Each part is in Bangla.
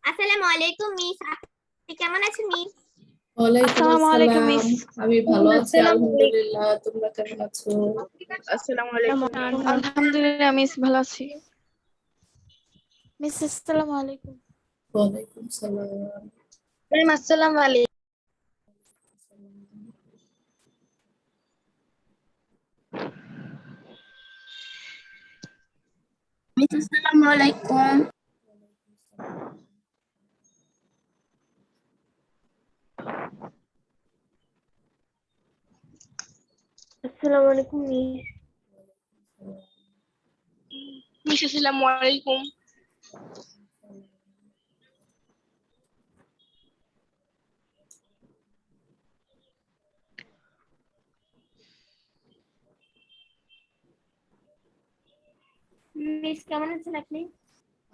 আসসালামু আলাইকুম মিস, আপনি কেমন আছেন মিস? ওয়ালাইকুম আসসালামু আলাইকুম আসসালাম। মিস। আমি ভালো আছি আসসালামু আলাইকুম। আলহামদুলিল্লাহ। তোমরা কেমন আছো? আসসালামু আলাইকুম মিস। আলহামদুলিল্লাহ মিস, ভালো আছি মিস। আসসালামু আলাইকুম। ওয়ালাইকুম সালাম। ম্যাম আসসালামু আলাইকুম। মিস আসসালামু আলাইকুম। আসসালামু আলাইকুম মিস। মিস আসসালামু আলাইকুম। মিস কেমন আছেন আপনি?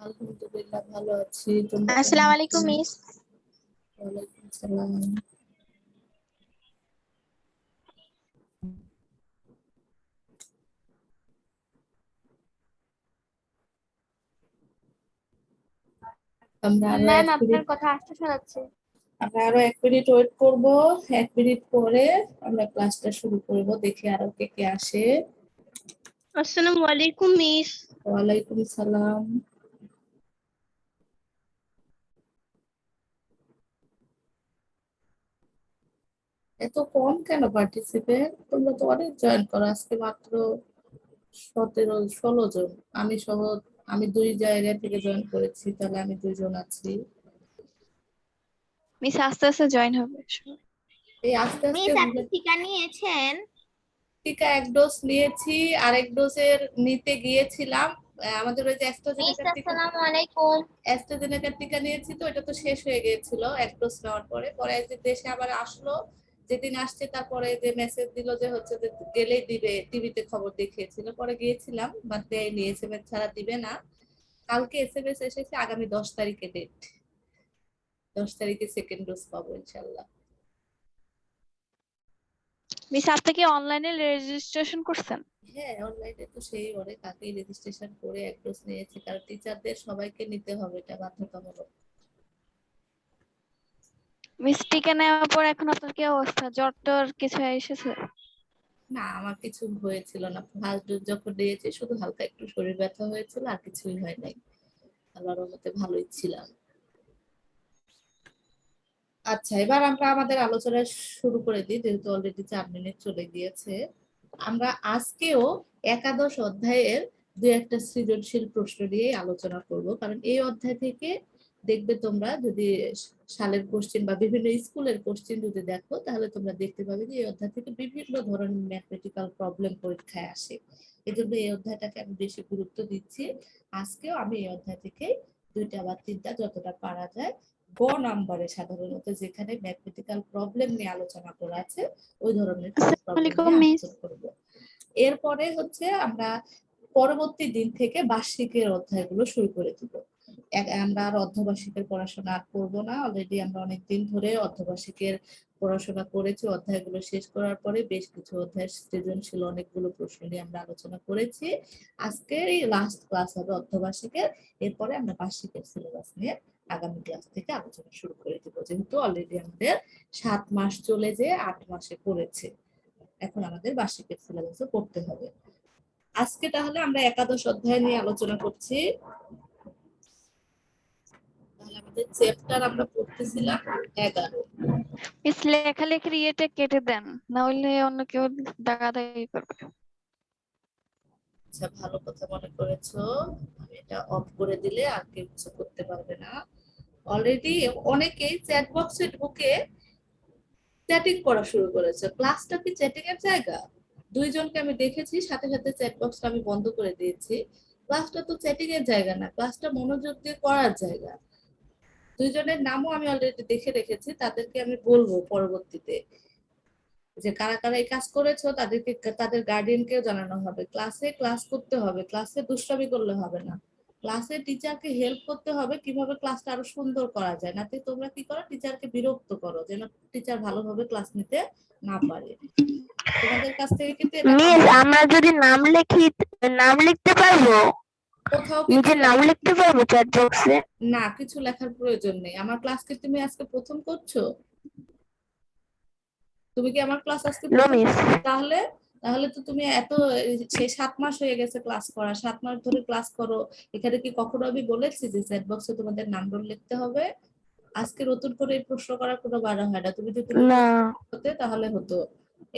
আলহামদুলিল্লাহ ভালো আছি। তোমরা কেমন আসসালামু আছো? আলাইকুম মিস। ওয়ালাইকুম সালাম। আমরা আরো ম্যাম এক আপনার মিনিট কথা আসতে শোনাচ্ছে। আমরা আরো 1 মিনিট ওয়েট করব। 1 মিনিট পরে আমরা ক্লাসটা শুরু করব। দেখি আরো কে কে আসে। আসসালামু আলাইকুম মিস। ওয়ালাইকুম সালাম। এত কম কেন পার্টিসিপেন্ট? তোমরা তো অনেক জয়েন করো। আজকে মাত্র 17-16 জন। আমি সহ আমি 2 জায়গা থেকে জয়েন করেছি, তাহলে আমি 2 জন আছি। মিস আস্তে আস্তে জয়েন হবে। এই আস্তে আস্তে মিস আপনি টিকা নিয়েছেন? টিকা 1 ডোজ নিয়েছি, আরেক ডোজের নিতে গিয়েছিলাম। আমাদের ওই যে মিস আসসালামু আলাইকুম। অ্যাস্ট্রাজেনেকার টিকা নিয়েছি, তো এটা তো শেষ হয়ে গিয়েছিল 1 ডোজ নেওয়ার পরে। পরে একদিন দেশে আবার আসলো, যেদিন আসছে তারপরে যে মেসেজ দিল যে হচ্ছে যে গেলেই দিবে, টিভিতে খবর দেখিয়েছিল। পরে গিয়েছিলাম, বাট দেয়নি, এসএমএস ছাড়া দিবে না। কালকে এসএমএস এসেছে আগামী 10 তারিখে ডেট। 10 তারিখে সেকেন্ড ডোজ পাবো ইনশাল্লাহ। মিস আপনি কি অনলাইনে রেজিস্ট্রেশন করছেন? হ্যাঁ, অনলাইনে তো সেই অনেক আগেই রেজিস্ট্রেশন করে 1 ডোজ নিয়েছি, কারণ টিচারদের সবাইকে নিতে হবে, এটা বাধ্যতামূলক। মিস টিকা নেওয়ার পর এখন আপনার কি অবস্থা? জ্বর টর কিছু এসেছে? না, আমার কিছু হয়েছিল না। ফার্স্ট ডোজ যখন নিয়েছি শুধু হালকা একটু শরীর ব্যথা হয়েছিল, আর কিছুই হয় নাই। আল্লাহর রহমতে ভালোই ছিলাম। আচ্ছা, এবার আমরা আমাদের আলোচনা শুরু করে দিই, যেহেতু অলরেডি 4 মিনিট চলে গিয়েছে। আমরা আজকেও একাদশ অধ্যায়ের 2-1টা সৃজনশীল প্রশ্ন নিয়ে আলোচনা করব, কারণ এই অধ্যায় থেকে দেখবে তোমরা যদি সালের কোশ্চেন বা বিভিন্ন স্কুলের কোশ্চেন যদি দেখো, তাহলে তোমরা দেখতে পাবে যে এই অধ্যায় থেকে বিভিন্ন ধরনের ম্যাথমেটিক্যাল প্রবলেম পরীক্ষায় আসে। এই জন্য এই অধ্যায়টাকে আমি বেশি গুরুত্ব দিচ্ছি। আজকেও আমি এই অধ্যায় থেকে 2টা বা 3টা যতটা পারা যায় গ নাম্বারে, সাধারণত যেখানে ম্যাথমেটিক্যাল প্রবলেম নিয়ে আলোচনা করা আছে, ওই ধরনের কিছু আসসালামু প্রবলেম আলাইকুম নিয়ে মিস। আলোচনা করব। এরপরে হচ্ছে আমরা পরবর্তী দিন থেকে বার্ষিকের অধ্যায়গুলো শুরু করে দিব। আমরা আর অর্ধবার্ষিকের পড়াশোনা আর করবো না। অলরেডি আমরা অনেকদিন ধরে অর্ধবার্ষিকের পড়াশোনা করেছি। অধ্যায়গুলো শেষ করার পরে বেশ কিছু অধ্যায় সৃজনশীল অনেকগুলো প্রশ্ন নিয়ে আমরা আলোচনা করেছি। আজকের এই লাস্ট ক্লাস হবে অর্ধবার্ষিকের। এরপরে আমরা বার্ষিকের সিলেবাস নিয়ে আগামী ক্লাস থেকে আলোচনা শুরু করে দিব, যেহেতু অলরেডি আমাদের 7 মাস চলে যেয়ে 8 মাসে পড়েছে। এখন আমাদের বার্ষিকের সিলেবাসও পড়তে হবে। আজকে তাহলে আমরা একাদশ অধ্যায় নিয়ে আলোচনা করছি। তাহলে আমাদের চ্যাপ্টার আমরা পড়তেছিলাম 11। মিস লেখালেখির ইয়েটা কেটে দেন, না হলে অন্য কেউ দাগাদাগি করবে। আচ্ছা, ভালো কথা মনে করেছো। আমি এটা অফ করে দিলে আর কেউ কিছু করতে পারবে না। অলরেডি অনেকেই চ্যাট বক্সে ঢুকে চ্যাটিং করা শুরু করেছে। ক্লাসটা কি চ্যাটিং এর জায়গা? 2 জনকে আমি দেখেছি, সাথে সাথে চ্যাট বক্সটা আমি বন্ধ করে দিয়েছি। ক্লাসটা তো চ্যাটিং এর জায়গা না, ক্লাসটা মনোযোগ দিয়ে করার জায়গা। 2 জনের নামও আমি অলরেডি দেখে রেখেছি, তাদেরকে আমি বলবো পরবর্তীতে যে কারা কারা এই কাজ করেছো, তাদেরকে তাদের গার্ডিয়ানকেও জানানো হবে। ক্লাসে ক্লাস করতে হবে, ক্লাসে দুষ্টামি করলে হবে না। ক্লাসে টিচারকে হেল্প করতে হবে কিভাবে ক্লাসটা আরো সুন্দর করা যায়, নাতে তোমরা কি করো, টিচারকে বিরক্ত করো যেন টিচার ভালোভাবে ক্লাস নিতে না পারে। তোমাদের কাছ থেকে কিন্তু এটা মিস কাম্য। আমরা যদি নাম লিখতে পারবো? কোথাও নিজের নাম লিখতে পারবো চ্যাট বক্সে? না, কিছু লেখার প্রয়োজন নেই। আমার ক্লাস কি তুমি আজকে প্রথম করছো? তুমি কি আমার ক্লাস আজকে নো প্রথম? মিস। তাহলে তাহলে তো তুমি এত সেই 7 মাস হয়ে গেছে ক্লাস করা, 7 মাস ধরে ক্লাস করো। এখানে কি কখনো আমি বলেছি যে চ্যাট বক্সে তোমাদের নাম লিখতে হবে? আজকে নতুন করে এই প্রশ্ন করার কোনো বাধা হয় না। তুমি যদি না। হতে তাহলে হতো।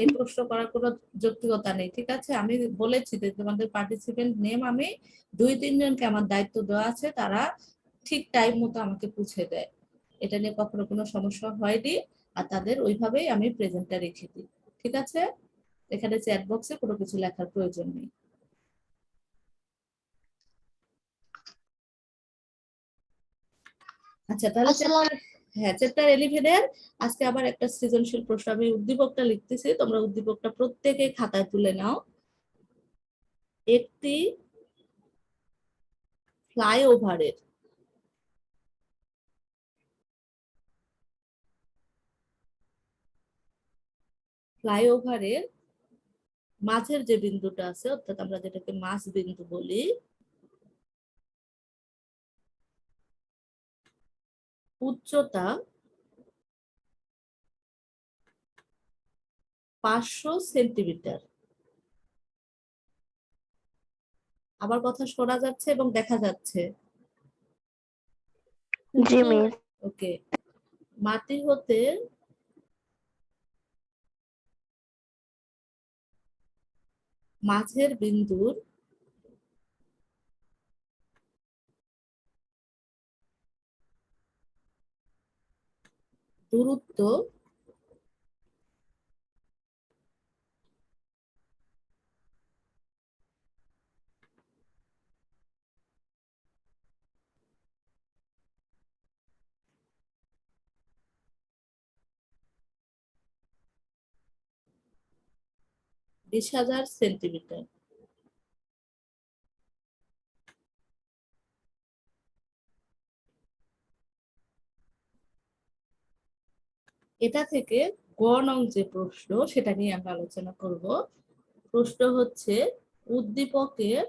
এই প্রশ্ন করার কোনো যৌক্তিকতা নেই, ঠিক আছে? আমি বলেছি যে তোমাদের পার্টিসিপেন্ট নেম আমি 2-3 জনকে আমার দায়িত্ব দেওয়া আছে, তারা ঠিক টাইম মতো আমাকে পৌঁছে দেয়। এটা নিয়ে কখনো কোনো সমস্যা হয়নি, আর তাদের ওইভাবেই আমি প্রেজেন্টটা রেখে দিই, ঠিক আছে? এখানে চ্যাট বক্সে কোনো কিছু লেখার প্রয়োজন নেই। আচ্ছা, তাহলে হ্যাঁ, চ্যাপ্টার 11 এর আজকে আবার একটা সৃজনশীল প্রশ্ন। আমি উদ্দীপকটা লিখতেছি, তোমরা উদ্দীপকটা প্রত্যেকে খাতায় তুলে নাও। একটি ফ্লাইওভারের মাঝের যে বিন্দুটা আছে, অর্থাৎ আমরা যেটাকে মাঝ বিন্দু বলি, উচ্চতা 500 সেন্টিমিটার। আমার কথা শোনা যাচ্ছে এবং দেখা যাচ্ছে? জি মিস। ওকে। মাটি হতে মাঝের বিন্দুর দূরত্ব 20,000 সেন্টিমিটার। এটা থেকে গ নং যে প্রশ্ন, সেটা নিয়ে আমরা আলোচনা করব। প্রশ্ন হচ্ছে উদ্দীপকের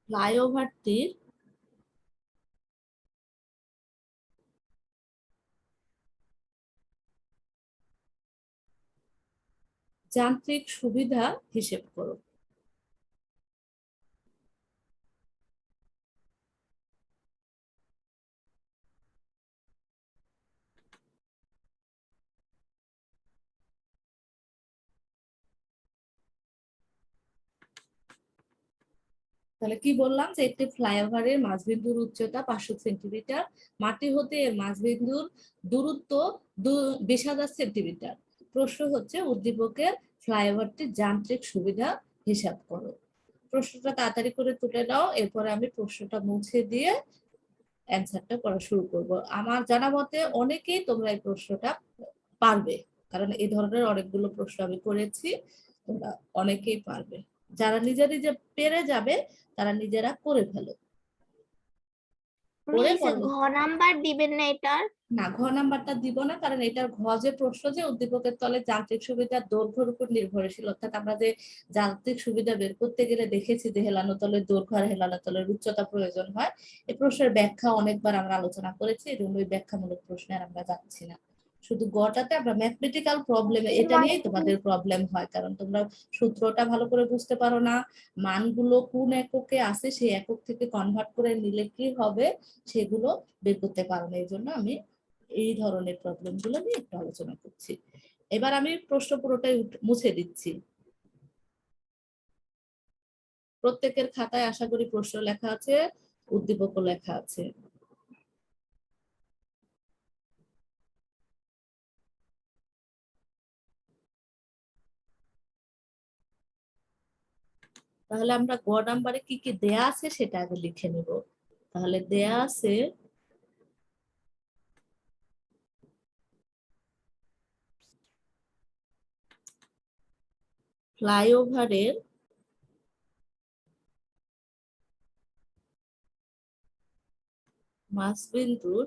ফ্লাইওভারটির যান্ত্রিক সুবিধা হিসেব করো। তাহলে কি বললাম, যে একটি ফ্লাইওভারের মাঝবিন্দুর উচ্চতা 500 সেন্টিমিটার, মাটি হতে এর মাঝবিন্দুর দূরত্ব 20,000 সেন্টিমিটার। প্রশ্ন হচ্ছে উদ্দীপকের ফ্লাইওভারটির যান্ত্রিক সুবিধা হিসাব করো। প্রশ্নটা তাড়াতাড়ি করে তুলে নাও, এরপরে আমি প্রশ্নটা মুছে দিয়ে অ্যান্সারটা করা শুরু করব। আমার জানা মতে অনেকেই তোমরা এই প্রশ্নটা পারবে, কারণ এই ধরনের অনেকগুলো প্রশ্ন আমি করেছি, তোমরা অনেকেই পারবে। যারা নিজে নিজে পেরে যাবে তারা নিজেরা করে ফেলো। মিস ঘ নাম্বার দিবেন না এটার? না, ঘ নাম্বারটা দিব না, কারণ এটার ঘ যে প্রশ্ন, যে উদ্দীপকের তলে যান্ত্রিক সুবিধার দৈর্ঘ্যের উপর নির্ভরশীল, অর্থাৎ আমরা যে যান্ত্রিক সুবিধা বের করতে গেলে দেখেছি যে হেলানো তলের দৈর্ঘ্য আর হেলানো তলের উচ্চতা প্রয়োজন হয়। এই প্রশ্নের ব্যাখ্যা অনেকবার আমরা আলোচনা করেছি, এই জন্য ওই ব্যাখ্যামূলক প্রশ্নে আর আমরা যাচ্ছি না। শুধু গটাতে আমরা ম্যাথমেটিক্যাল প্রবলেমে এটা নিয়েই তোমাদের প্রবলেম হয়, কারণ তোমরা সূত্রটা ভালো করে বুঝতে পারো না, মানগুলো কোন এককে আছে সেই একক থেকে কনভার্ট করে নিলে কি হবে সেগুলো বের করতে পারো না। এই জন্য আমি এই ধরনের প্রবলেম গুলো নিয়ে একটু আলোচনা করছি। এবার আমি প্রশ্ন পুরোটাই মুছে দিচ্ছি। প্রত্যেকের খাতায় আশা করি প্রশ্ন লেখা আছে, উদ্দীপকও লেখা আছে। তাহলে আমরা গ নাম্বারে কি কি দেয়া আছে সেটা আগে লিখে নেব। তাহলে দেয়া আছে ফ্লাইওভারের মাঝবিন্দুর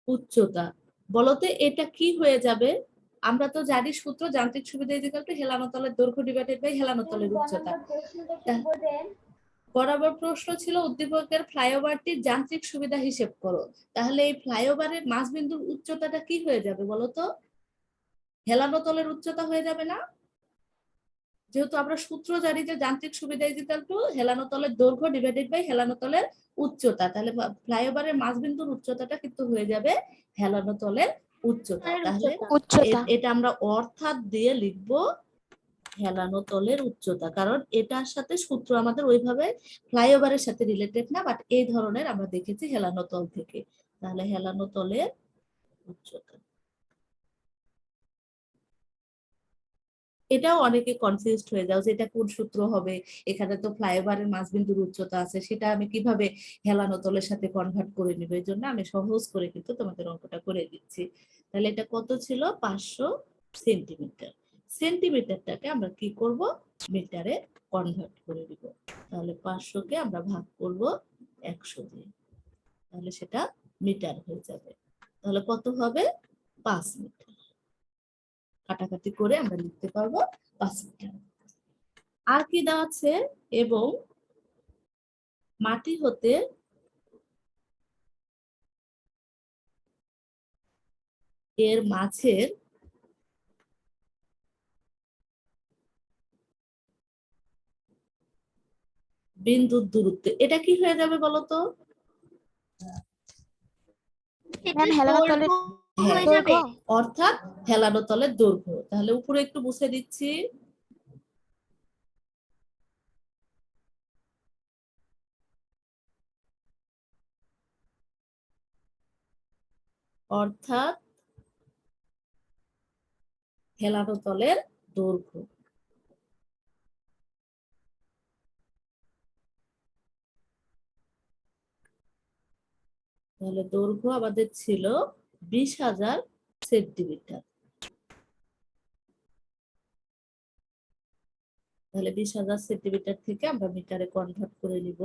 উচ্চতা বলতে এটা কি হয়ে যাবে? আমরা তো জানি সূত্র যান্ত্রিক সুবিধা ইকুয়াল টু হেলানো তলের দৈর্ঘ্য ডিভাইডেড বাই হেলানো তলের উচ্চতা। বরাবর প্রশ্ন ছিল উদ্দীপকের ফ্লাইওভারটির যান্ত্রিক সুবিধা হিসেব করো। তাহলে এই ফ্লাইওভারের মাঝবিন্দুর উচ্চতাটা কি হয়ে যাবে বলতো? হেলানো তলের উচ্চতা হয়ে যাবে না? যেহেতু আমরা সূত্র জানি যে যান্ত্রিক সুবিধা ইকুয়াল টু হেলানো তলের দৈর্ঘ্য ডিভাইডেড বাই হেলানো তলের উচ্চতা, তাহলে ফ্লাইওভারের মাঝবিন্দুর উচ্চতাটা কিন্তু হয়ে যাবে হেলানো তলের উচ্চতা। তাহলে উচ্চতা। এটা আমরা অর্থাৎ দিয়ে লিখবো হেলানো তলের উচ্চতা, কারণ এটার সাথে সূত্র আমাদের ওইভাবে ফ্লাইওভারের সাথে রিলেটেড না, বাট এই ধরনের আমরা দেখেছি হেলানো তল থেকে। তাহলে হেলানো তলের উচ্চতা, এটাও অনেকে কনফিউজড হয়ে যাও যে এটা কোন সূত্র হবে, এখানে তো ফ্লাইওভারের মাঝবিন্দুর উচ্চতা আছে, সেটা আমি কিভাবে হেলানো তলের সাথে কনভার্ট করে নিব? এই জন্য আমি সহজ করে কিন্তু তোমাদের অঙ্কটা করে দিচ্ছি। তাহলে এটা কত ছিল? 500 সেন্টিমিটার। সেন্টিমিটারটাকে আমরা কি করব? মিটারে কনভার্ট করে দিব। তাহলে 500-কে আমরা ভাগ করব 100 দিয়ে, তাহলে সেটা মিটার হয়ে যাবে। তাহলে কত হবে? 5 মিটার। কাটাকাটি করে আমরা লিখতে পারবো 5 মিটার। আর কি দেওয়া আছে? এবং মাটি হতে এর মাঝের বিন্দুর দূরত্ব, এটা কি হয়ে যাবে বলতো? ম্যাম হেলানো তলের হয়ে যাবে। দৈর্ঘ্য। অর্থাৎ হেলানো তলের দৈর্ঘ্য। তাহলে উপরে একটু মুছে দিচ্ছি। অর্থাৎ হেলানো তলের দৈর্ঘ্য। তাহলে দৈর্ঘ্য আমাদের ছিল 20,000 সেন্টিমিটার। তাহলে 20,000 সেন্টিমিটার থেকে আমরা মিটারে কনভার্ট করে নিব।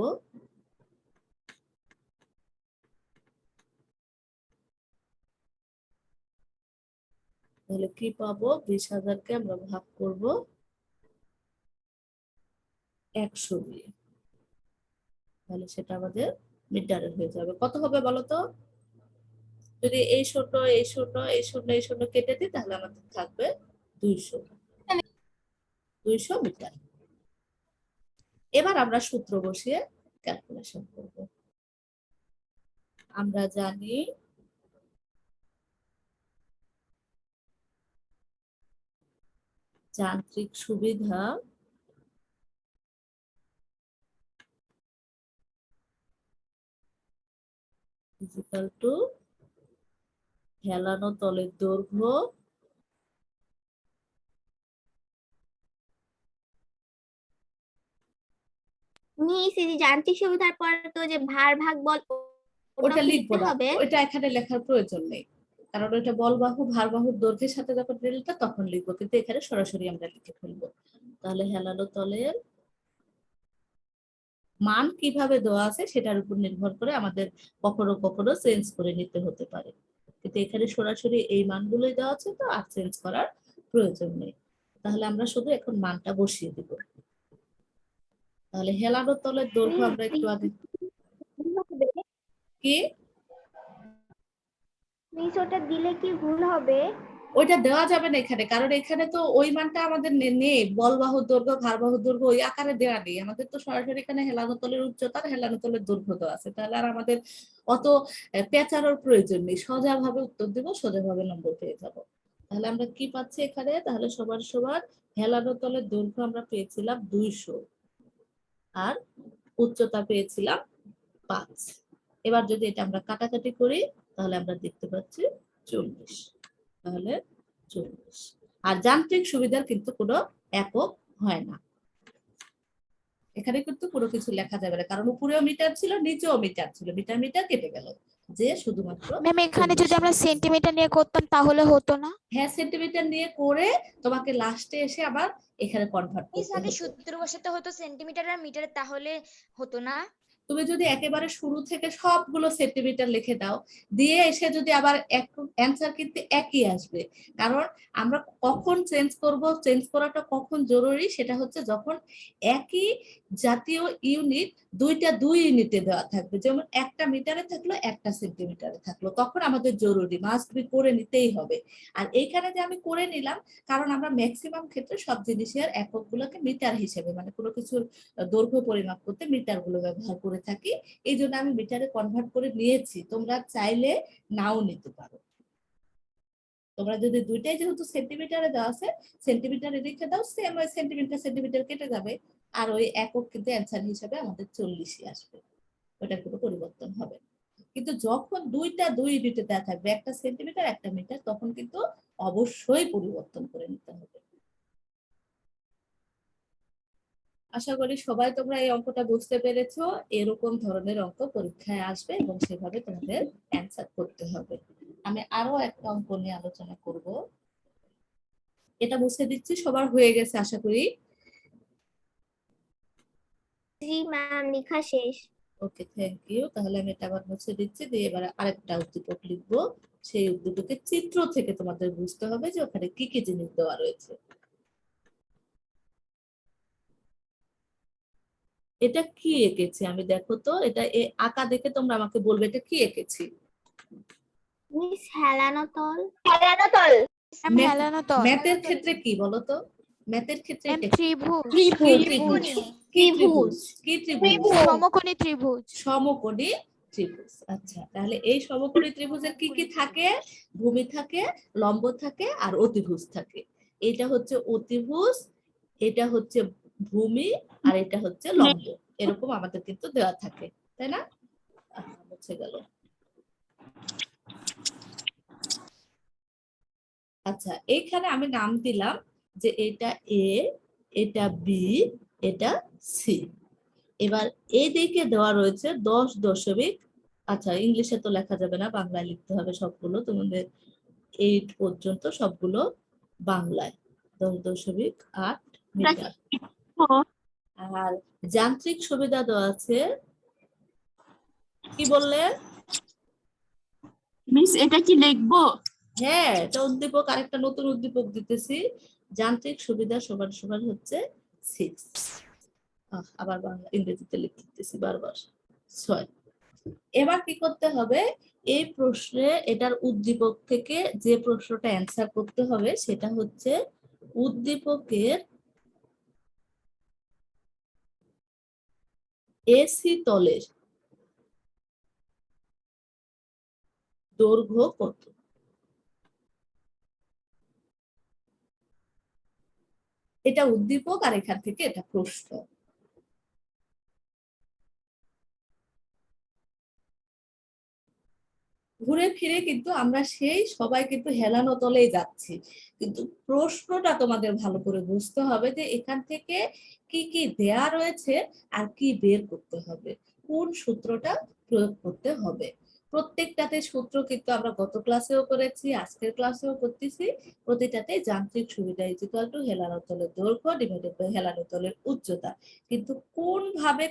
তাহলে কি পাবো? 20,000-কে আমরা ভাগ করব 100 দিয়ে, তাহলে সেটা আমাদের মিটারে হয়ে যাবে। কত হবে বলতো? যদি এই শূন্য এই শূন্য এই শূন্য এই শূন্য কেটে দিই, তাহলে আমাদের থাকবে 200 মিটার। এবার আমরা সূত্র বসিয়ে ক্যালকুলেশন করব। আমরা জানি যান্ত্রিক সুবিধা ইকুয়াল টু হেলানো তলের দৈর্ঘ্য নিস এই যে যান্ত্রিক সুবিধার পরে তো যে ভার ভাগ বল ওটা লিখবো লিখতে না, হবে। ওইটা এখানে লেখার প্রয়োজন নেই, কারণ ওইটা বলবাহু ভারবাহুর দৈর্ঘ্যের সাথে যখন রিলেটেড তখন লিখবো, কিন্তু এখানে সরাসরি আমরা লিখে ফেলবো। তাহলে হেলানো তলের মান কিভাবে দেওয়া আছে সেটার উপর নির্ভর করে আমাদের কখনো কখনো চেঞ্জ করে নিতে হতে পারে, কিন্তু এখানে সরাসরি এই মানগুলোই দেওয়া আছে, তো আর চেঞ্জ করার প্রয়োজন নেই। তাহলে আমরা শুধু এখন মানটা বসিয়ে দিব। তাহলে হেলানো তলের দৈর্ঘ্য আমরা একটু আগে কি মিস ওটা দিলে কি ভুল হবে? ওইটা দেওয়া যাবে না এখানে, কারণ এখানে তো ওই মানটা আমাদের নেই, বলবাহুর দৈর্ঘ্য ভারবাহুর দৈর্ঘ্য ওই আকারে দেওয়া নেই, আমাদের তো সরাসরি এখানে হেলানো তলের উচ্চতা হেলানো তলের দৈর্ঘ্য দেওয়া আছে। তাহলে আর আমাদের অত পেঁচানোর প্রয়োজন নেই, সোজাভাবে উত্তর দিব, সোজাভাবে নম্বর পেয়ে যাব। তাহলে আমরা কি পাচ্ছি এখানে? তাহলে সমান সমান হেলানো তলের দৈর্ঘ্য আমরা পেয়েছিলাম 200 আর উচ্চতা পেয়েছিলাম 5। এবার যদি এটা আমরা কাটাকাটি করি, তাহলে আমরা দেখতে পাচ্ছি 40। তাহলে 40। আর যান্ত্রিক সুবিধার কিন্তু কোনো একক হয় না, এখানে কিন্তু পুরো কিছু লেখা যাবে না, কারণ উপরেও মিটার ছিল নিচেও মিটার ছিল, মিটার মিটার কেটে গেল, যে শুধুমাত্র ম্যাম এখানে 40 যদি আমরা সেন্টিমিটার নিয়ে করতাম তাহলে হতো না? হ্যাঁ সেন্টিমিটার নিয়ে করে তোমাকে লাস্টে এসে আবার এখানে কনভার্ট মিস করতে আগে হতো। সূত্র বসাতে হতো সেন্টিমিটার আর মিটারে, তাহলে হতো না? তুমি যদি একেবারে শুরু থেকে সবগুলো সেন্টিমিটার লিখে দাও, দিয়ে এসে যদি আবার অ্যান্সার কিন্তু একই আসবে। কারণ আমরা কখন চেঞ্জ করব, চেঞ্জ করাটা কখন জরুরি, সেটা হচ্ছে যখন একই জাতীয় ইউনিট দুইটা 2 ইউনিটে দেওয়া থাকবে, যেমন 1টা মিটারে থাকলো 1টা সেন্টিমিটারে থাকলো, তখন আমাদের জরুরি মাস্ট বি করে নিতেই হবে। আর এইখানে যে আমি করে নিলাম, কারণ আমরা ম্যাক্সিমাম ক্ষেত্রে সব জিনিসের এককগুলোকে মিটার হিসেবে, মানে কোনো কিছুর দৈর্ঘ্য পরিমাপ করতে মিটার গুলো ব্যবহার করে থাকি, এই জন্য আমি মিটারে কনভার্ট করে নিয়েছি। তোমরা চাইলে নাও নিতে পারো। তোমরা যদি দুইটাই যেহেতু সেন্টিমিটারে দেওয়া আছে, সেন্টিমিটারে লিখে দাও, সেম ওই সেন্টিমিটার সেন্টিমিটার কেটে যাবে, আর ওই একক কিন্তু অ্যান্সার হিসেবে আমাদের 40ই আসবে, ওটার কোনো পরিবর্তন হবে না। কিন্তু যখন দুইটা 2 ইউনিটে দেওয়া থাকবে, 1টা সেন্টিমিটার 1টা মিটার, তখন কিন্তু অবশ্যই পরিবর্তন করে নিতে হবে। আশা করি সবাই তোমরা এই অঙ্কটা বুঝতে পেরেছো। এরকম ধরনের অঙ্ক পরীক্ষায় আসবে এবং সেভাবে তোমাদের অ্যান্সার করতে হবে। আমি আরো একটা অঙ্ক নিয়ে আলোচনা করব, এটা মুছে দিচ্ছি, সবার হয়ে গেছে আশা করি। জি ম্যাম, লেখা শেষ। ওকে, থ্যাংক ইউ। তাহলে আমি এটা আবার মুছে দিচ্ছি, দিয়ে এবার আরেকটা উদ্দীপক লিখবো। সেই উদ্দীপকের চিত্র থেকে তোমাদের বুঝতে হবে যে ওখানে কি কি জিনিস দেওয়া রয়েছে। এটা কি এঁকেছি আমি, দেখো তো, এটা আঁকা দেখে তোমরা আমাকে বলবে এটা কি এঁকেছি। মিস হেলানো তল। হেলানো তল। ম্যাথের ক্ষেত্রে কি বলো তো, ম্যাথের ক্ষেত্রে ম্যাম এটা কি? ত্রিভুজ। কি ত্রিভুজ? ত্রিভুজ। কি ত্রিভুজ? কি ত্রিভুজ? সমকোণী ত্রিভুজ। সমকোণী ত্রিভুজ। আচ্ছা, তাহলে এই সমকোণী ত্রিভুজের কি কি থাকে? ভূমি থাকে, লম্ব থাকে, আর অতিভুজ থাকে। এটা হচ্ছে অতিভুজ, এটা হচ্ছে ভূমি, আর এটা হচ্ছে লম্ব। এরকম আমাদের কিন্তু দেওয়া থাকে, তাই না? মুছে গেল। আচ্ছা, এইখানে আমি নাম দিলাম যে এটা এ, এটা বি, এটা সি। এবার এদিকে দেওয়া রয়েছে 10., আচ্ছা ইংলিশে তো লেখা যাবে না, বাংলায় লিখতে হবে সবগুলো, তোমাদের 8 পর্যন্ত সবগুলো বাংলায়। 10.8 মিটার। আর যান্ত্রিক সুবিধা দেওয়া আছে, কি বললে মিস? এটা কি লিখবো? হ্যাঁ, এটা উদ্দীপক, আরেকটা নতুন উদ্দীপক দিতেছি। যান্ত্রিক সুবিধা সমান সমান হচ্ছে 6। আবার বাংলা ইংরেজিতে লিখতেছি বারবার, 6। এবার কি করতে হবে, এই প্রশ্নে এটার উদ্দীপক থেকে যে প্রশ্নটা অ্যান্সার করতে হবে সেটা হচ্ছে উদ্দীপকের এসি তলের দৈর্ঘ্য কত। এটা উদ্দীপক, আর এখান থেকে এটা প্রশ্ন। ঘুরে ফিরে কিন্তু আমরা সেই সবাই কিন্তু হেলানো তলেই যাচ্ছি, কিন্তু প্রশ্নটা তোমাদের ভালো করে বুঝতে হবে যে এখান থেকে কি কি দেয়া রয়েছে আর কি বের করতে হবে, কোন সূত্রটা প্রয়োগ করতে হবে। প্রত্যেকটাতে সূত্র কিন্তু আমরা গত ক্লাসেও করেছি, আজকের ক্লাসেও করতেছি। প্রতিটাতে যান্ত্রিক সুবিধা ইকুয়াল টু হেলানো তলের দৈর্ঘ্য ডিভাইডেড বাই হেলানো তলের উচ্চতা। কিন্তু কোন ভাবে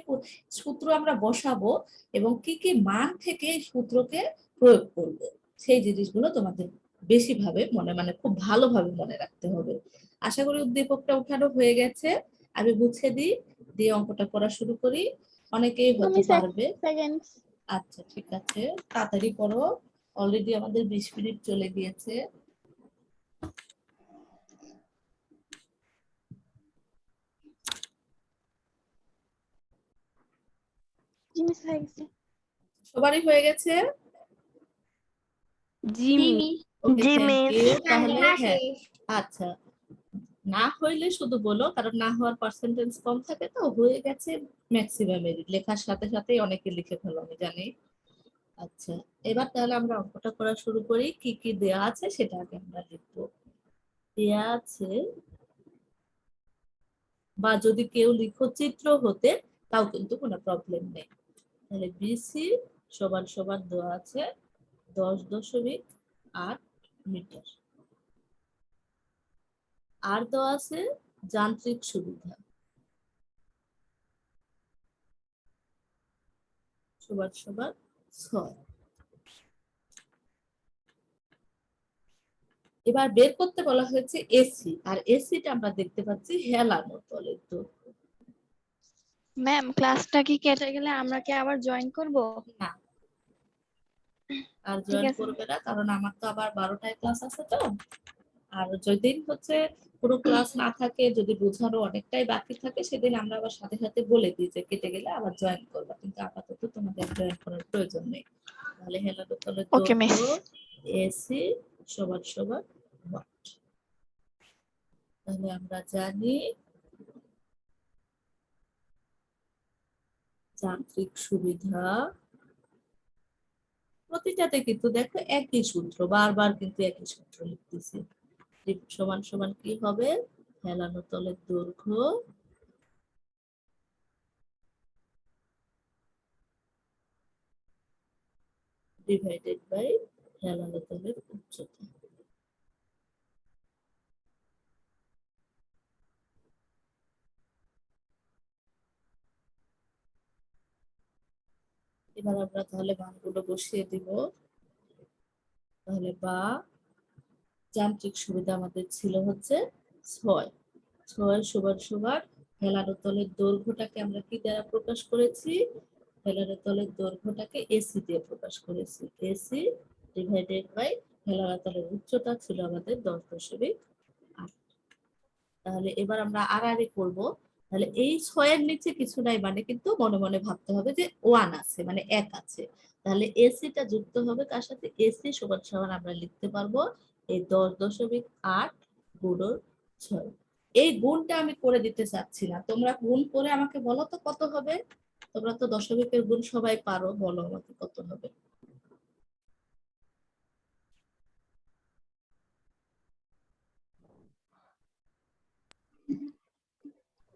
সূত্র আমরা বসাবো এবং কি কি মান থেকে এই সূত্রকে প্রয়োগ করবো, সেই জিনিসগুলো তোমাদের বেশি ভাবে মানে খুব ভালোভাবে মনে রাখতে হবে। আশা করি উদ্দীপকটা উঠানো হয়ে গেছে। আমি মুছে দিই, দিয়ে অঙ্কটা করা শুরু করি। অনেকেই হতে পারবে। আচ্ছা ঠিক আছে, তাড়াতাড়ি করো, অলরেডি আমাদের 20 মিনিট চলে গিয়েছে। সবারই হয়ে গেছে? জি ওকে, জি থ্যাংক মিস। ইউ। তাহলে লেখা হ্যাঁ, শেষ। আচ্ছা, না হইলে শুধু বলো, কারণ না হওয়ার পার্সেন্টেজ কম থাকে, তো হয়ে গেছে ম্যাক্সিমামের লেখার সাথে সাথে অনেকে লিখে ফেলো, আমি জানি। আচ্ছা, এবার তাহলে আমরা অঙ্কটা করা শুরু করি। কি কি দেয়া আছে সেটা আগে আমরা লিখবো। দেয়া আছে, বা যদি কেউ লিখো চিত্র হতে, তাও কিন্তু কোনো প্রবলেম নেই। তাহলে বিসি সমান সমান দেওয়া আছে 10.8 মিটার। আর দেওয়া আছে যান্ত্রিক সুবিধা, সমান সমান 6। এবার বের করতে বলা হয়েছে এসি, আর এসিটা আমরা দেখতে পাচ্ছি হেলানো তলের দৈর্ঘ্য। ম্যাম ক্লাসটা কি কেটে গেলে আমরা কি আবার জয়েন করব? না, আর ঠিক জয়েন আছে। করবে না, কারণ আমার তো আবার 12টায় ক্লাস আছে তো। আর যেদিন হচ্ছে পুরো ক্লাস না থাকে, যদি বোঝানো অনেকটাই বাকি থাকে, সেদিন আমরা আবার সাথে সাথে বলে দিই যে কেটে গেলে আবার জয়েন করবা, কিন্তু আপাতত তোমাদের জয়েন করার প্রয়োজন নেই। তাহলে হেলানো তলের ওকে মিস। দৈর্ঘ্য এসি সমান সমান ওয়াট। তাহলে আমরা জানি যান্ত্রিক সুবিধা, প্রতিটাতে কিন্তু দেখো একই সূত্র, বারবার কিন্তু একই সূত্র লিখতেছি। সমান সমান কি হবে? হেলানো তলের দৈর্ঘ্য ডিভাইডেড বাই হেলানো তলের উচ্চতা। এবার আমরা তাহলে মানগুলো বসিয়ে দিব। তাহলে বা যান্ত্রিক সুবিধা আমাদের ছিল হচ্ছে 6। 6 সমান সমান হেলানো তলের দৈর্ঘ্যটাকে আমরা কি দ্বারা প্রকাশ করেছি? হেলানো তলের দৈর্ঘ্যটাকে এসি দিয়ে প্রকাশ করেছি। এসি ডিভাইডেড বাই হেলানো তলের উচ্চতা ছিল আমাদের 10.8। তাহলে এবার আমরা আড়াআড়ি করব। তাহলে এই 6 এর নিচে কিছু নাই, মানে কিন্তু মনে মনে ভাবতে হবে যে 1 আছে, মানে 1 আছে। তাহলে এসিটা যুক্ত হবে কার সাথে? এসি সমান সমান আমরা লিখতে পারবো এই 10.8 গুণন 6। এই গুণটা আমি করে দিতে চাচ্ছি না, তোমরা গুণ করে আমাকে বলো তো কত হবে। তোমরা তো দশমিকের গুণ সবাই পারো, বলো আমাকে কত হবে।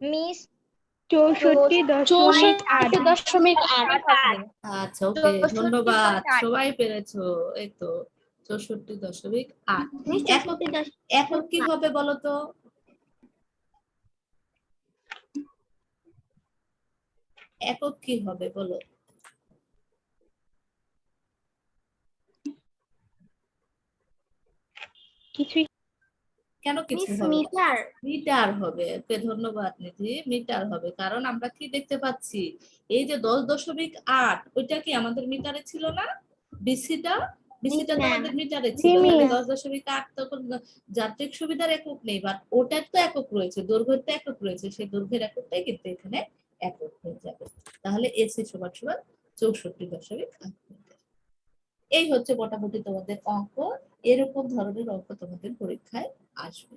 মিস 64.8। আচ্ছা, ওকে, ধন্যবাদ, সবাই পেরেছো। এই তো 64.8। মিস এখন এখন কি হবে বলো তো? একক কি হবে বলো? কিছুই কেন কিছু মিস হবে? মিটার। মিটার হবে। ওকে, ধন্যবাদ নিধি, মিটার হবে। কারণ আমরা কি দেখতে পাচ্ছি, এই যে 10.8 ওইটা কি আমাদের মিটারে ছিল না? বিসিটা বিসিটা তো ম্যাম। আমাদের মিটারে ছিল। তাহলে 10.8 তখন যান্ত্রিক সুবিধার একক নেই, বাট ওটার তো একক রয়েছে, দৈর্ঘ্যের তো একক রয়েছে, সেই দৈর্ঘ্যের এককটাই কিন্তু এখানে একক হয়ে যাবে। তাহলে এসি সমান সমান 64.8 মিটার। এই হচ্ছে মোটামুটি তোমাদের অঙ্ক। এরকম ধরনের অঙ্ক তোমাদের পরীক্ষায় আসবে।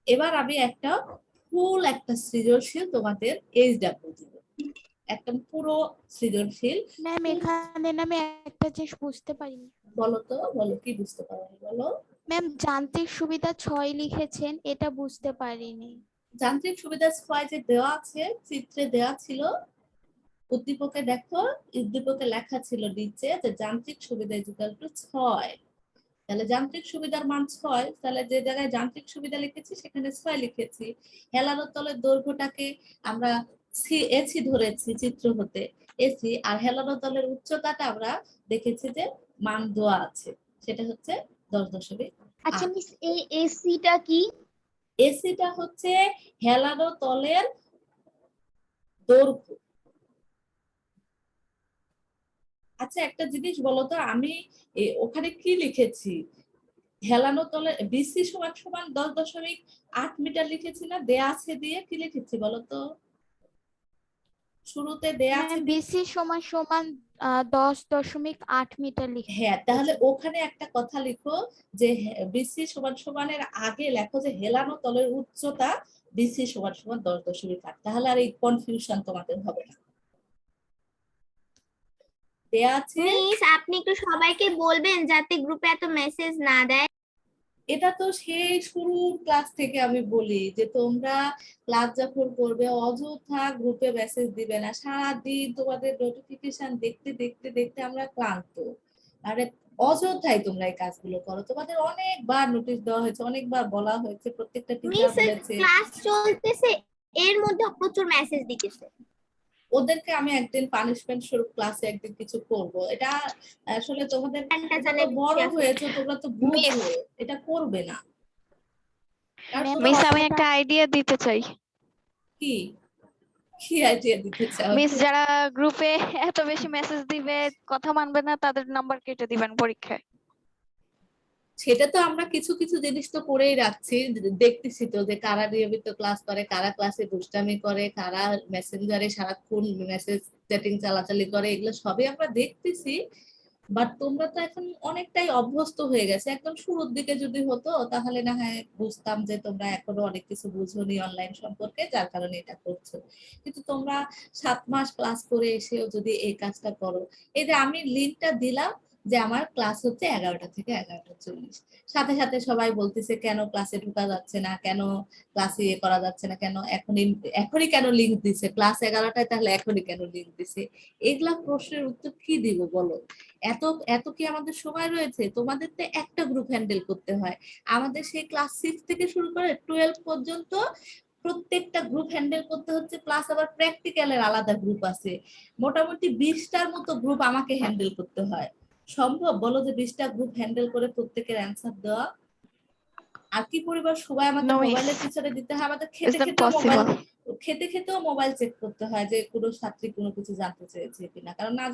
এবার আমি একটা ফুল একটা সৃজনশীল তোমাদের এইচডব্লিউ দিব, একটা পুরো সৃজনশীল। ম্যাম এখানে না আমি একটা জিনিস বুঝতে পারিনি। বলো তো, বলো কি বুঝতে পারোনি বলো। ম্যাম যান্ত্রিক সুবিধা 6 লিখেছেন, এটা বুঝতে পারিনি। যান্ত্রিক সুবিধা 6 যে দেওয়া আছে, চিত্রে দেওয়া ছিল, উদ্দীপকে দেখো, উদ্দীপকে লেখা ছিল নিচে যে যান্ত্রিক সুবিধা ইকুয়াল টু 6। তাহলে যান্ত্রিক সুবিধার মান 6, তাহলে যে জায়গায় যান্ত্রিক সুবিধা লিখেছি সেখানে 6 লিখেছি। হেলানো তলের দৈর্ঘ্যটাকে আমরা এসি ধরেছি চিত্র হতে, এসি। আর হেলানো তলের উচ্চতাটা আমরা দেখেছি যে মান দেওয়া আছে, সেটা হচ্ছে 10.8। আচ্ছা মিস এই এসিটা কি? এসিটা হচ্ছে হেলানো তলের দৈর্ঘ্য। আচ্ছা, একটা জিনিস বলো তো, আমি ওখানে কি লিখেছি? হেলানো তলে বিসি সমান সমান 10.8 মিটার লিখেছি না? দেয়া আছে দিয়ে কি লিখেছি বলো তো? শুরুতে দেয়া আছে ম্যাম বিসি সমান সমান 10.8 মিটার লিখেছি। হ্যাঁ, তাহলে ওখানে একটা কথা লিখো যে বিসি সমান সমানের আগে লেখো যে হেলানো তলের উচ্চতা বিসি সমান সমান 10.8। তাহলে আর এই কনফিউশন তোমাদের হবে না। দেয়া আছে। মিস আপনি একটু সবাইকে বলবেন যাতে গ্রুপে এত মেসেজ না দেয়। এটা তো সেই শুরুর ক্লাস থেকে আমি বলি যে তোমরা ক্লাস যখন করবে অযথা গ্রুপে মেসেজ দিবে না। সারাদিন তোমাদের নোটিফিকেশন দেখতে দেখতে দেখতে আমরা ক্লান্ত। আরে অযথাই তোমরা এই কাজগুলো করো। তোমাদের অনেকবার নোটিশ দেওয়া হয়েছে, অনেকবার বলা হয়েছে, প্রত্যেকটা টিচার মিস বলেছে। ক্লাস চলতেছে, এর মধ্যে প্রচুর মেসেজ দিতেছে। ওদেরকে আমি একদিন পানিশমেন্ট স্বরূপ ক্লাসে একদিন কিছু করব। এটা আসলে তোমাদের একটা যত জানে বড় বেশি আছে। হয়েছে তোমরা তো বুঝো এটা করবে না। তারপরে মিস আমি একটা আইডিয়া দিতে চাই। কি কি আইডিয়া দিতে চাও? মিস যারা গ্রুপে এত বেশি মেসেজ দিবে, কথা মানবে না, তাদের নাম্বার কেটে দিবেন পরীক্ষায়। সেটা তো আমরা কিছু কিছু জিনিস তো করেই রাখছি, দেখতেছি তো যে কারা নিয়মিত ক্লাস করে, কারা ক্লাসে দুষ্টামি করে, কারা মেসেঞ্জারে সারাক্ষণ মেসেজ চ্যাটিং চালাচালি করে, এগুলো সবই আমরা দেখতেছি। বাট তোমরা তো এখন অনেকটাই অভ্যস্ত হয়ে গেছে। একদম শুরুর দিকে যদি হতো তাহলে না হয় বুঝতাম যে তোমরা এখনো অনেক কিছু বুঝোনি অনলাইন সম্পর্কে, যার কারণে এটা করছো। কিন্তু তোমরা 7 মাস ক্লাস করে এসেও যদি এই কাজটা করো, এই যে আমি লিঙ্কটা দিলাম যে আমার ক্লাস হচ্ছে 11টা থেকে 11টা 40, সাথে সাথে সবাই বলতেছে কেন ক্লাসে ঢোকা যাচ্ছে না, কেন ক্লাসে ইয়ে করা যাচ্ছে না, কেন এখনই কেন লিঙ্ক দিছে, ক্লাস 11টায় তাহলে এখনই কেন লিঙ্ক দিছে। এগুলা প্রশ্নের উত্তর কি দিব বলো? এত এত কি আমাদের সময় রয়েছে? তোমাদের তো একটা গ্রুপ হ্যান্ডেল করতে হয়, আমাদের সেই ক্লাস 6 থেকে শুরু করে 12 পর্যন্ত প্রত্যেকটা গ্রুপ হ্যান্ডেল করতে হচ্ছে, প্লাস আবার প্র্যাকটিক্যালের আলাদা গ্রুপ আছে। মোটামুটি 20টার মতো গ্রুপ আমাকে হ্যান্ডেল করতে হয়। সম্ভব বলো যে 20টা গ্রুপ হ্যান্ডেল করে প্রত্যেকের অ্যান্সার দেওয়া? আর কি পরিবার সবাই আমাদের No, miss. মোবাইলের পিছনে দিতে হয়, আমাদের Is খেতে that খেতেও মোবাইল possible? খেতে খেতেও মোবাইল চেক করতে হয় যে কোনো ছাত্রী কোনো কিছু জানতে চেয়েছে কিনা। কারণ না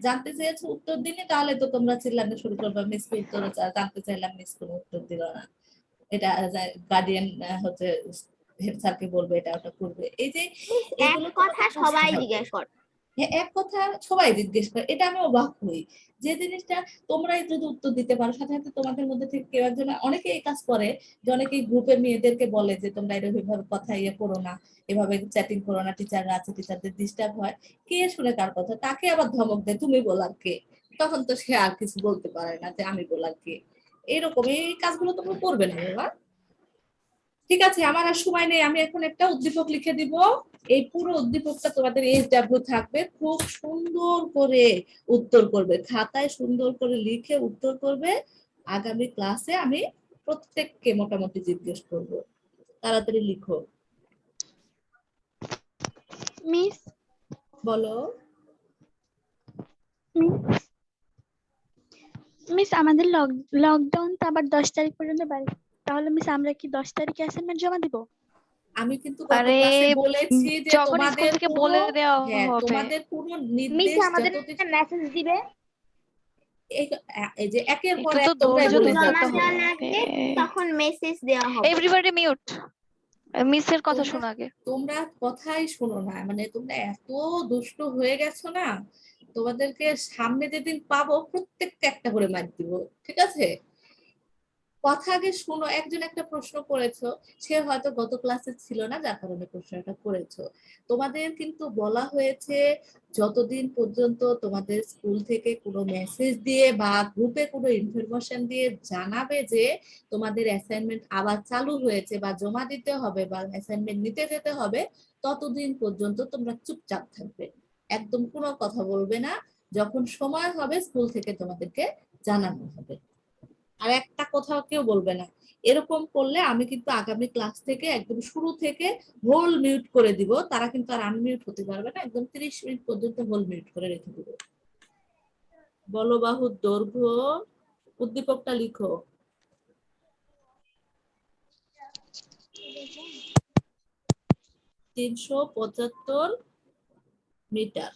জানতে চেয়েছে উত্তর দিলে তাহলে তো তোমরা চিল্লাতে শুরু করবে, মিস উত্তর জানতে চাইলাম, মিস কোনো উত্তর দিল না। এটা গার্ডিয়ান হচ্ছে হেড স্যারকে বলবে, এটা ওটা করবে। এই যে এক এগুলো কথা তোমাদের বুঝতে সবাই হবে। জিজ্ঞেস করে। হ্যাঁ, এক কথা সবাই জিজ্ঞেস করে, এটা আমি অবাক হই যে জিনিসটা তোমরাই যদি উত্তর দিতে পারো, সাথে সাথে তোমাদের মধ্যে থেকে কেউ একজন, অনেকে এই কাজ করে যে অনেকে গ্রুপের মেয়েদেরকে বলে যে তোমরা এরকম এভাবে কথা ইয়ে করো না, এভাবে চ্যাটিং করো না, টিচাররা আছে, টিচারদের ডিস্টার্ব হয়। কে শুনে কার কথা? তাকে আবার ধমক দেয়, তুমি বলার কে? তখন তো সে আর কিছু বলতে পারে না যে আমি বলার কে। এরকম এই কাজগুলো তোমরা করবে না বাবা। ঠিক আছে, আমার আর সময় নেই, আমি এখন একটা উদ্দীপক লিখে দিব। এই পুরো উদ্দীপকটা তোমাদের SW থাকবে, খুব সুন্দর করে উত্তর করবে, খাতায় সুন্দর করে লিখে উত্তর করবে। আগামী ক্লাসে আমি প্রত্যেককে মোটামুটি জিজ্ঞেস করব। তাড়াতাড়ি লিখো। মিস বলো। মিস আমাদের লকডাউন তো আবার 10 তারিখ পর্যন্ত বাড়ি, তাহলে মিস আমরা কি 10 তারিখে অ্যাসাইনমেন্ট জমা দিব? আমি কিন্তু গত আরে ক্লাসে বলেছি যে যখন স্কুল তোমাদের থেকে পুরো, বলে দেওয়া হ্যাঁ হবে। তোমাদের পুরো মিস নির্দেশ আমাদের যতদিন মেসেজ দিবে। এই যে একের পর একটু এক তো তোমরাই ধৈর্য বলে ধরতে জমা যাচ্ছ। দেওয়া হবে। লাগবে, তখন মেসেজ দেওয়া হবে। Everybody mute. মিসের কথা তোমরা শোনো আগে। তোমরা কথাই শোনো না, মানে তোমরা এত দুষ্ট হয়ে গেছো না, তোমাদেরকে সামনে যেদিন পাবো প্রত্যেককে একটা করে মার দিব। ঠিক আছে, কথা আগে শোনো। একজন একটা প্রশ্ন করেছো, সে হয়তো গত ক্লাসে ছিল না, যার কারণে প্রশ্নটা করেছো। তোমাদের কিন্তু বলা হয়েছে যতদিন পর্যন্ত তোমাদের স্কুল থেকে কোনো মেসেজ দিয়ে বা গ্রুপে কোনো ইনফরমেশন দিয়ে জানাবে যে তোমাদের অ্যাসাইনমেন্ট আবার চালু হয়েছে বা জমা দিতে হবে বা অ্যাসাইনমেন্ট নিতে যেতে হবে, ততদিন পর্যন্ত তোমরা চুপচাপ থাকবে, একদম কোনো কথা বলবে না। যখন সময় হবে স্কুল থেকে তোমাদেরকে জানানো হবে, আর একটা কোথাও কেউ বলবে না। এরকম করলে আমি কিন্তু আগামী ক্লাস থেকে একদম শুরু থেকে হোল মিউট করে দিব, তারা কিন্তু আর আনমিউট হতে পারবে না, একদম 30 মিনিট পর্যন্ত হোল মিউট করে রেখে দিব। বলবাহুর দৈর্ঘ্য, উদ্দীপকটা লিখো। 375 মিটার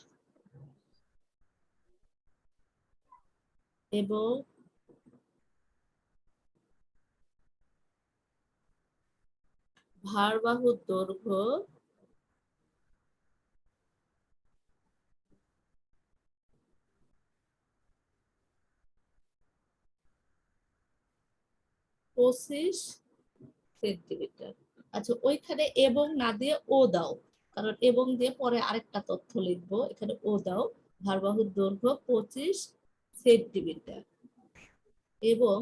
এবং ভারবাহুর দৈর্ঘ্য 25 সেন্টিমিটার। আচ্ছা, ওইখানে এবং না দিয়ে ও দাও, কারণ এবং দিয়ে পরে আরেকটা তথ্য লিখবো, এখানে ও দাও। ভারবাহুর দৈর্ঘ্য 25 সেন্টিমিটার এবং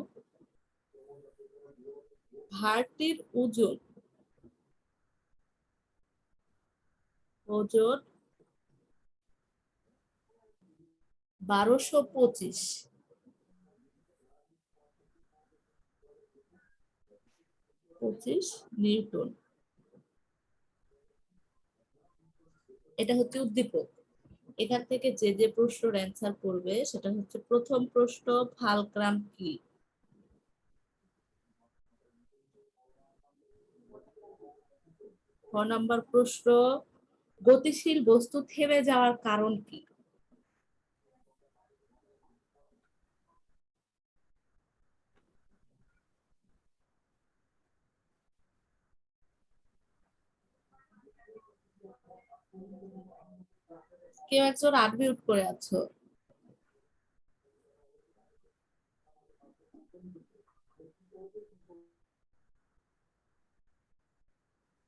ভারটির ওজন 1225 নিউটন। এটা হচ্ছে উদ্দীপক। এখান থেকে যে যে প্রশ্নের অ্যান্সার করবে সেটা হচ্ছে প্রথম প্রশ্ন, ফালক্রাম কি? ক নাম্বার প্রশ্ন, গতিশীল বস্তু থেমে যাওয়ার কারণ কি? কেউ একজন আনমিউট করে আছো।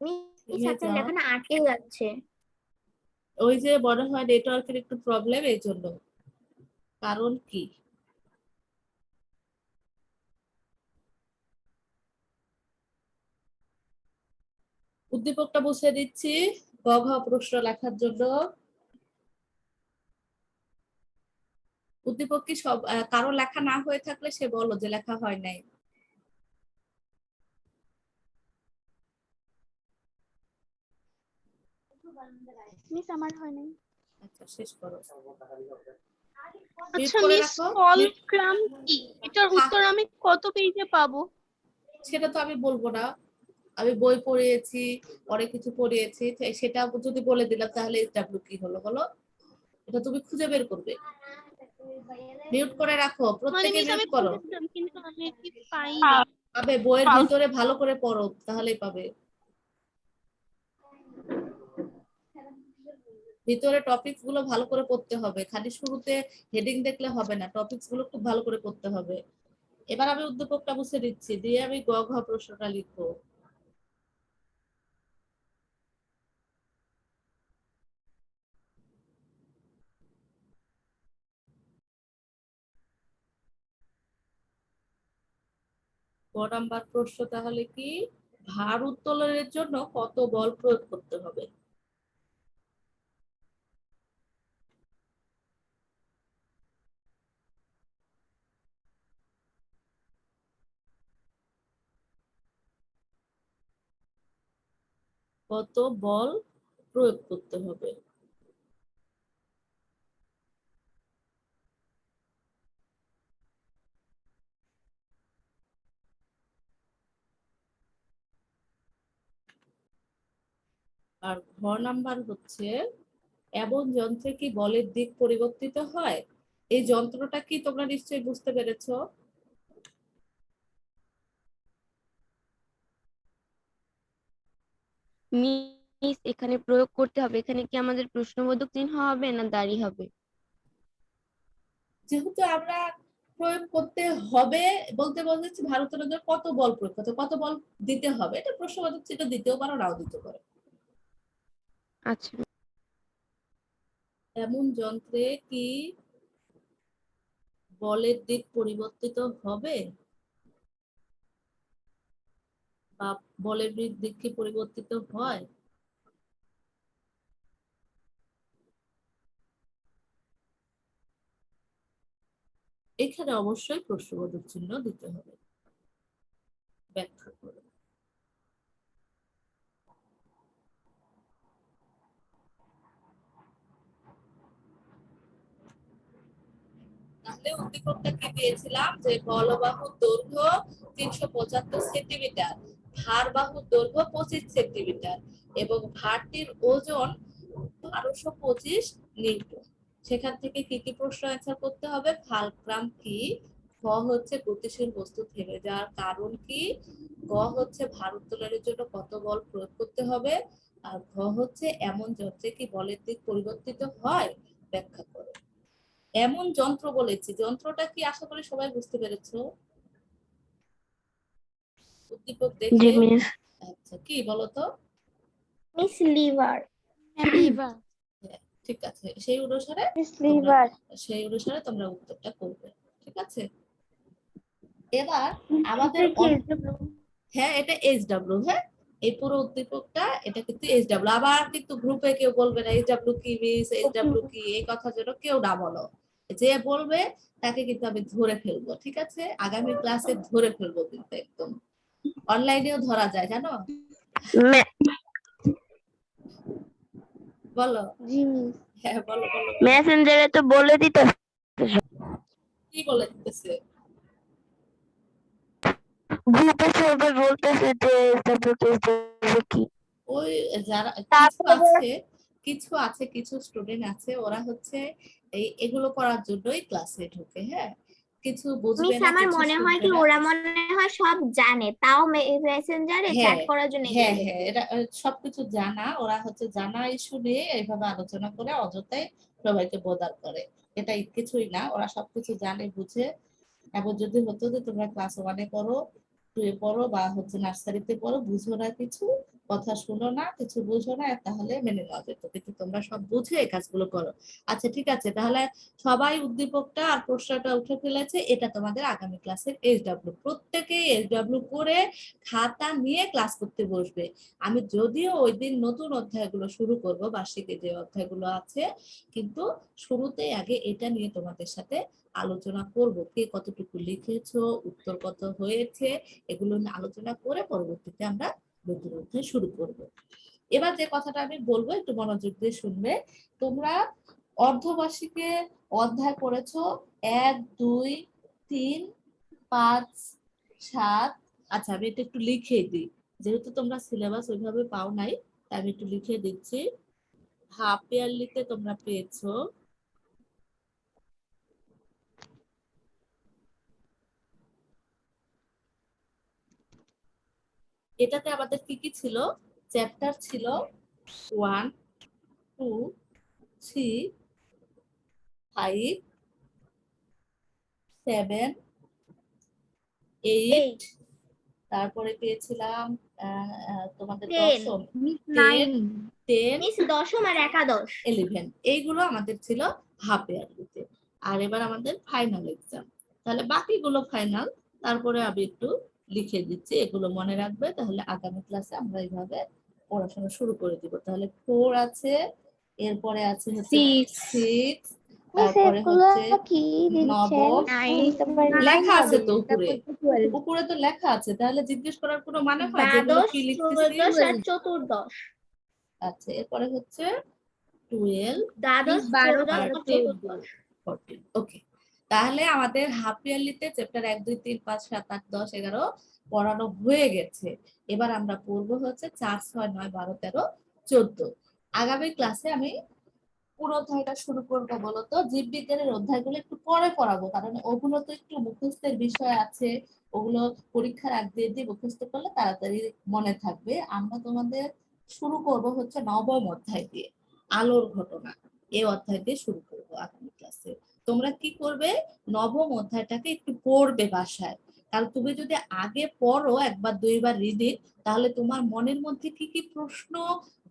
মিস আপনার লেখাটা আটকে যাচ্ছে। ওই যে মনে হয় নেটওয়ার্কের একটু প্রবলেম, এই জন্য। কারণ কি? উদ্দীপকটা বুঝে দিচ্ছি গ ঘ প্রশ্ন লেখার জন্য। উদ্দীপক কি সব কারো লেখা না হয়ে থাকলে সে বলো যে লেখা হয় নাই। মিস আমার হয় নাই। আচ্ছা, শেষ করো। আচ্ছা করে মিস রাখো। ফলক্রাম কি? এটার হ্যাঁ। উত্তর আমি কত পেজে পাবো? সেটা তো আমি বলবো না, আমি বই পড়িয়েছি, অনেক কিছু পড়িয়েছি, সেটা যদি বলে দিলাম তাহলে এসডব্লিউ কি হলো বলো? এটা তুমি খুঁজে বের করবে। মিউট করে রাখো, মানে প্রত্যেকে মিস আমি মিউট করো। খুঁজেছিলাম কিন্তু আমি এটি পাইনি। পাবে, বইয়ের ভিতরে ভালো করে পড়ো তাহলেই পাবে। ভিতরে টপিকস গুলো ভালো করে পড়তে হবে, খালি শুরুতে হেডিং দেখলে হবে না, টপিকস গুলো খুব ভালো করে পড়তে হবে। এবার আমি উদ্দীপকটা মুছে দিচ্ছি, দিয়ে আমি গ ঘ প্রশ্নটা লিখবো। ক নাম্বার প্রশ্ন তাহলে কি, ভার উত্তোলনের জন্য কত বল প্রয়োগ করতে হবে? কত বল প্রয়োগ করতে হবে? আর ঘ নাম্বার হচ্ছে, এমন যন্ত্রে কি বলের দিক পরিবর্তিত হয়? এই যন্ত্রটা কি তোমরা নিশ্চয়ই বুঝতে পেরেছো। মিস এখানে প্রয়োগ করতে হবে, এখানে কি আমাদের প্রশ্নবোধক চিহ্ন হবে না দাঁড়ি হবে? যেহেতু আমরা প্রয়োগ করতে হবে বলতে বলতেছি, ভারতের জন্য কত বল প্রয়োগ করতে, কত বল দিতে হবে, এটা প্রশ্নবোধক চিহ্ন দিতেও পারো, নাও দিতে পারো। আচ্ছা। এমন যন্ত্রে কি বলের দিক পরিবর্তিত হবে, বা বলের দিক কি পরিবর্তিত হয়? এখানে অবশ্যই প্রশ্নবোধক চিহ্ন দিতে হবে। ব্যাখ্যা করো। তাহলে উদ্দীপকটা কি দিয়েছিলাম, যে বলবাহুর দৈর্ঘ্য 375 সেন্টিমিটার, ভার বাহুর দৈর্ঘ্য 25 সেন্টিমিটার এবং ভারটির ওজন 1225 নিউটন। সেখান থেকে কি কি প্রশ্ন অ্যান্সার করতে হবে? ফালক্রাম কি, খ হচ্ছে গতিশীল বস্তু থেমে যাওয়ার কারণ কি, গ হচ্ছে ভার উত্তোলনের জন্য কত বল প্রয়োগ করতে হবে, আর ঘ হচ্ছে এমন যন্ত্রে কি বলের দিক পরিবর্তিত হয়, ব্যাখ্যা করো। এমন যন্ত্র বলেছি, যন্ত্রটা কি আশা করি সবাই বুঝতে পেরেছো। উদ্দীপক জি দেখে। মিস। আচ্ছা, কি বলো তো? Miss liver. লিভার। ঠিক আছে, সেই অনুসারে মিস তোমরা লিভার। উত্তরটা করবে। ঠিক আছে, এবার আমাদের হ্যাঁ, এটা এইচডব্লিউ। হ্যাঁ, এই পুরো উদ্দীপকটা এটা কিন্তু এইচডব্লিউ। আবার কিন্তু গ্রুপে কেউ বলবে না এইচডব্লিউ কি মিস, এইচডব্লিউ কি, এই কথা যেন কেউ না বলো। যে বলবে তাকে কিন্তু আমি ধরে ফেলবো। ঠিক আছে, আগামী ক্লাসে ধরে ফেলবো কিন্তু একদম। অনলাইনেও ধরা যায় জানো। বলো। জি মিস। হ্যাঁ বলো বলো বলো। মেসেঞ্জারে তো বলে দিতে কি বলে দিতেছে? গ্রুপে সবাই বলতেছে যে এসডব্লিউ কেস দেবে কি। ওই যারা তারপরে কিছু আছে কিছু স্টুডেন্ট আছে ওরা হচ্ছে এগুলো করার জন্যই ক্লাসে ঢোকে। হ্যাঁ, কিছু বুঝবে মিস না, আমার কিছু মনে হয় শুনবে কি না। ওরা মনে হয় সব জানে, তাও মেসেঞ্জারে চ্যাট হ্যাঁ করার জন্য হ্যাঁ এগুলো হ্যাঁ, এরা সবকিছু জানা, ওরা হচ্ছে জানা ইস্যু নিয়ে এইভাবে আলোচনা করে অযথাই সবাইকে বোদার করে। এটা কিছুই না, ওরা সবকিছু জানে বুঝে। এবং যদি হতো যে তোমরা ক্লাস 1-এ পড়ো, 2-এ পড়ো বা হচ্ছে নার্সারিতে পড়ো, বুঝো না কিছু, কথা শুনো না, কিছু বুঝো না, তাহলে মেনে নেওয়া যেত। কিন্তু তোমরা সব বুঝে এই কাজগুলো করো। আচ্ছা ঠিক আছে, তাহলে সবাই উদ্দীপকটা আর প্রশ্নটা উঠে ফেলেছে, এটা তোমাদের আগামী ক্লাসের এইচডব্লিউ। প্রত্যেকেই এইচডব্লিউ করে খাতা নিয়ে ক্লাস করতে বসবে। আমি যদিও ওই দিন নতুন অধ্যায়গুলো শুরু করব, বার্ষিকে যে অধ্যায়গুলো আছে, কিন্তু শুরুতেই আগে এটা নিয়ে তোমাদের সাথে আলোচনা করব, কে কতটুকু লিখেছো, উত্তর কত হয়েছে, এগুলো নিয়ে আলোচনা করে পরবর্তীতে আমরা নতুন অধ্যায় শুরু করব। এবার যে কথাটা আমি বলবো একটু মনোযোগ দিয়ে শুনবে। তোমরা অর্ধবার্ষিকে অধ্যায় পড়েছো 1, 2, 3, 5, 7। আচ্ছা আমি এটা একটু লিখে দিই, যেহেতু তোমরা সিলেবাস ওইভাবে পাও নাই, তাই আমি একটু লিখে দিচ্ছি। হাফ ইয়ারলিতে তোমরা পেয়েছো এটাতে আমাদের কি কি ছিল, চ্যাপ্টার ছিল 1, 2, 3, 5, 7, 8, তারপরে পেয়েছিলাম তোমাদের 10 দশম 10, 10, মিস দশম আর একাদশ 11, এইগুলো আমাদের ছিল হাফ ইয়ারলিতে। আর এবার আমাদের ফাইনাল এক্সাম, তাহলে বাকিগুলো ফাইনাল। তারপরে আমি একটু লিখে দিচ্ছি, এগুলো মনে রাখবে, তাহলে আগামী ক্লাসে আমরা এইভাবে পড়াশোনা শুরু করে দিব। তাহলে 4 আছে, এরপরে আছে হচ্ছে 6, তারপরে হচ্ছে নবম, লেখা আছে তো উপরে, উপরে তো লেখা আছে, তাহলে জিজ্ঞেস করার কোনো মানে হয় যেগুলো দ্বাদশ কি লিখতেছি? ত্রয়োদশ আর চতুর্দশ। আচ্ছা এরপরে হচ্ছে 12, দ্বাদশ ত্রয়োদশ আর আর চতুর্দশ। 14। ওকে, তাহলে আমাদের হাফ ইয়ারলিতে চ্যাপ্টার 1, 2, 3, 5, 7, 8, 10, 11 পড়ানো হয়ে গেছে। এবার আমরা পড়বো হচ্ছে 4, 6, 9, 12, 13, 14। আগামী ক্লাসে আমি কোন অধ্যায়টা শুরু করবো বলতো? জীববিজ্ঞানের অধ্যায়গুলো একটু পরে পড়াবো, কারণ ওগুলো তো একটু মুখস্থের বিষয় আছে, ওগুলো পরীক্ষার আগ দিয়ে মুখস্থ করলে তাড়াতাড়ি মনে থাকবে। আমরা তোমাদের শুরু করব হচ্ছে নবম অধ্যায় দিয়ে, আলোর ঘটনা। এই অধ্যায় দিয়ে শুরু করবো আগামী ক্লাসে। তোমরা কি করবে, নবম অধ্যায়টাকে একটু পড়বে বাসায়। কারণ তুমি যদি আগে পড়ো একবার দুইবার রিডিং, তাহলে তোমার মনের মধ্যে কি কি প্রশ্ন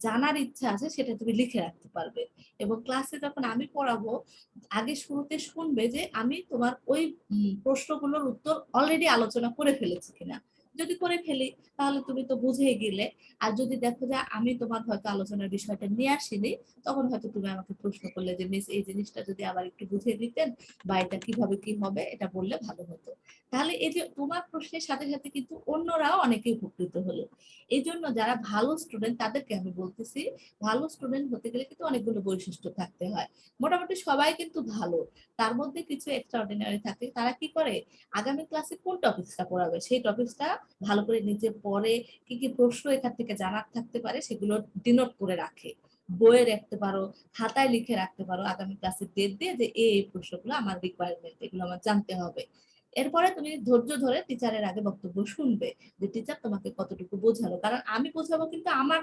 জানার ইচ্ছা আছে সেটা তুমি লিখে রাখতে পারবে। এবং ক্লাসে যখন আমি পড়াবো, আগে শুরুতে শুনবে যে আমি তোমার ওই প্রশ্নগুলোর উত্তর অলরেডি আলোচনা করে ফেলেছি কিনা। যদি করে ফেলি তাহলে তুমি তো বুঝেই গেলে। আর যদি দেখো যে আমি তোমার হয়তো আলোচনার বিষয়টা নিয়ে আসিনি, তখন হয়তো তুমি আমাকে প্রশ্ন করলে যে মিস এই জিনিসটা যদি আবার একটু বুঝিয়ে দিতেন, বা এটা কিভাবে কি হবে এটা বললে ভালো হতো। তাহলে এই যে তোমার প্রশ্নের সাথে সাথে কিন্তু অন্যরাও অনেকে উপকৃত হলো। এই জন্য যারা ভালো স্টুডেন্ট তাদেরকে আমি বলতেছি, ভালো স্টুডেন্ট হতে গেলে কিন্তু অনেকগুলো বৈশিষ্ট্য থাকতে হয়। মোটামুটি সবাই কিন্তু ভালো, তার মধ্যে কিছু এক্সট্রাঅর্ডিনারি থাকে। তারা কি করে, আগামী ক্লাসে কোন টপিকসটা পড়াবে সেই টপিকসটা ভালো করে নিজে পড়ে, কি কি প্রশ্ন এখান থেকে জানার থাকতে পারে সেগুলো ডিনোট করে রাখে, বইয়ে রাখতে পারো, খাতায় লিখে রাখতে পারো, আগামী ক্লাসে ডেট দিয়ে যে এই প্রশ্নগুলো আমার রিকোয়ারমেন্ট, এগুলো আমার জানতে হবে। এরপরে তুমি ধৈর্য ধরে টিচারের আগে বক্তব্য শুনবে যে টিচার তোমাকে কতটুকু বোঝালো। কারণ আমি বোঝাবো কিন্তু আমার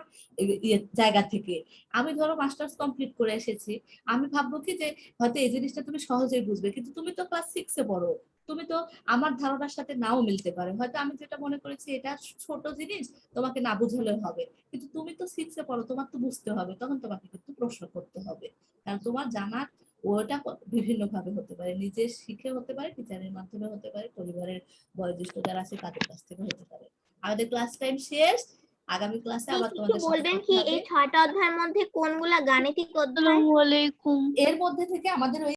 জায়গা থেকে। আমি ধরো মাস্টার্স কমপ্লিট করে এসেছি, আমি ভাববো কি যে হয়তো এই জিনিসটা তুমি সহজেই বুঝবে, কিন্তু তুমি তো ক্লাস 6-এ পড়ো, তুমি তো আমার ধারণার সাথে নাও মিলতে পারে। হয়তো আমি যেটা মনে করেছি এটা ছোট জিনিস, তোমাকে না বুঝলেও হবে, কিন্তু তুমি তো 6-এ পড়ো, তোমার তো বুঝতে হবে, তখন তোমাকে কিন্তু প্রশ্ন করতে হবে। কারণ তোমার জানার ওটা বিভিন্ন ভাবে হতে পারে, নিজে শিখে হতে পারে, টিচারের মাধ্যমে হতে পারে, পরিবারের বয়োজ্যেষ্ঠ যারা আছে তাদের কাছ থেকে হতে পারে। আমাদের ক্লাস টাইম শেষ, আগামী ক্লাসে আবার একটু তোমাদের সাথে বলবেন কথা কি হবে। এই 6টা অধ্যায়ের মধ্যে কোনগুলা গাণিতিক অধ্যায়? আসসালামু আলাইকুম। এর মধ্যে থেকে আমাদের ওই